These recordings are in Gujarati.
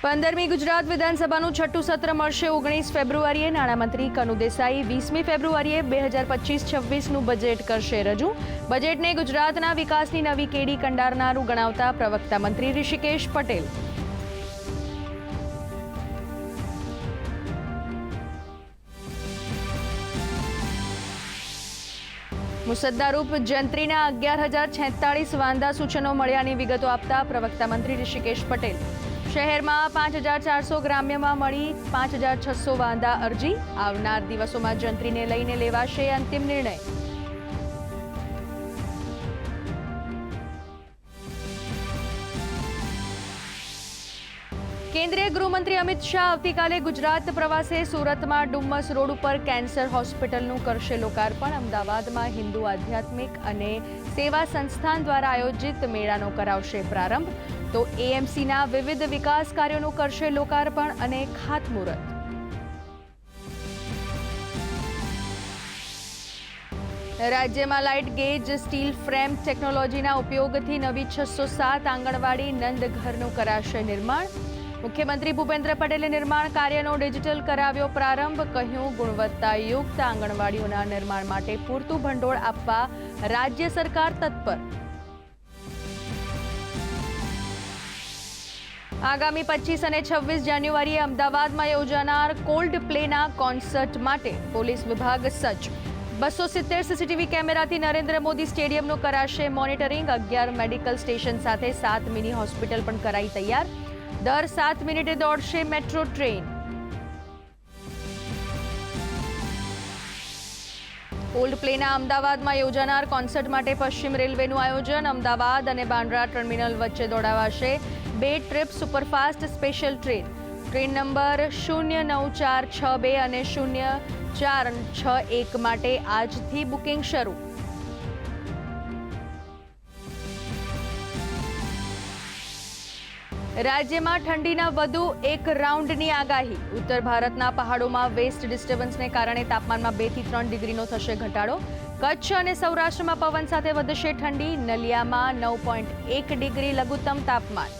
15મી ગુજરાત વિધાનસભાનું છઠ્ઠું સત્ર મળશે 19 ફેબ્રુઆરીએ। નાણામંત્રી કનુ દેસાઈ 20મી ફેબ્રુઆરીએ 2025-26નું બજેટ કરશે રજૂ। બજેટને ગુજરાતના વિકાસની નવી કેડી કંડારનારું ગણાવતા પ્રવક્તા મંત્રી ઋષિકેશ પટેલ। મુસદ્દારૂપ જંત્રીના 11,046 વાંધા સૂચનો મળ્યાની વિગતો આપતા પ્રવક્તા મંત્રી ઋષિકેશ પટેલ। શહેરમાં 5,400 ગ્રામ્યમાં મળી 5,600 વાંધા અરજી। આવનાર દિવસોમાં જંત્રીને લઈને લેવાશે અંતિમ નિર્ણય। કેન્દ્રીય ગૃહમંત્રી અમિત શાહ આવતીકાલે ગુજરાત પ્રવાસે સુરતમાં ડુમ્મસ રોડ ઉપર કેન્સર હોસ્પિટલનું કરશે લોકાર્પણ। અમદાવાદમાં હિન્દુ આધ્યાત્મિક અને સેવા સંસ્થાન દ્વારા આયોજિત મેળાનો કરાવશે પ્રારંભ। તો એએમસીના વિવિધ વિકાસ કાર્યોનું કરશે લોકાર્પણ અને ખાતમુહૂર્ત। રાજ્યમાં લાઇટ ગેજ સ્ટીલ ફ્રેમ ટેકનોલોજીના ઉપયોગથી નવી 607 આંગણવાડી નંદઘરનું કરાશે નિર્માણ। મુખ્યમંત્રી ભૂપેન્દ્ર પટેલે નિર્માણ કાર્યનો ડિજિટલ કરાવ્યો પ્રારંભ। કહ્યું, ગુણવત્તાયુક્ત આંગણવાડીઓના નિર્માણ માટે પૂરતું ભંડોળ આપવા રાજ્ય સરકાર તત્પર। આગામી 25 અને 26 જાન્યુઆરીએ અમદાવાદમાં યોજાનાર કોલ્ડ પ્લેના કોન્સર્ટ માટે પોલીસ વિભાગ સજ્જ। 270 સીસીટીવી કેમેરાથી નરેન્દ્ર મોદી સ્ટેડિયમનું કરાશે મોનિટરિંગ। 11 મેડિકલ સ્ટેશન સાથે 7 મિની હોસ્પિટલ પણ કરાઈ તૈયાર। દર 7 મિનિટે દોડશે મેટ્રો ટ્રેન। કોલ્ડ પ્લેના અમદાવાદમાં યોજાનાર કોન્સર્ટ માટે પશ્ચિમ રેલવેનું આયોજન। અમદાવાદ અને બાંદ્રા ટર્મિનલ વચ્ચે દોડાવાશે 2 trip superfast special train. Train number 09462 અને 0461 માટે આજથી બુકિંગ શરૂ। રાજ્યમાં ઠંડીના વધુ એક રાઉન્ડની આગાહી। ઉત્તર ભારતના પહાડોમાં વેસ્ટ ડિસ્ટર્બન્સને કારણે તાપમાનમાં 2 થી 3 ડિગ્રીનો થશે ઘટાડો। કચ્છ અને સૌરાષ્ટ્રમાં પવન સાથે વધશે ઠંડી। નલિયામાં 9.1 ડિગ્રી લઘુત્તમ તાપમાન।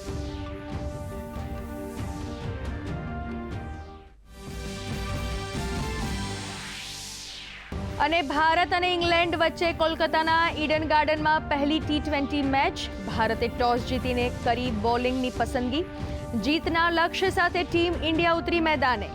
અને ભારત અને ઇંગ્લેન્ડ વચ્ચે કોલકાતાના ઈડન ગાર્ડનમાં પહેલી T20 મેચ। ભારતે ટોસ જીતીને કરી બોલિંગની પસંદગી। જીતના લક્ષ્ય સાથે ટીમ ઇન્ડિયા ઉતરી મેદાને।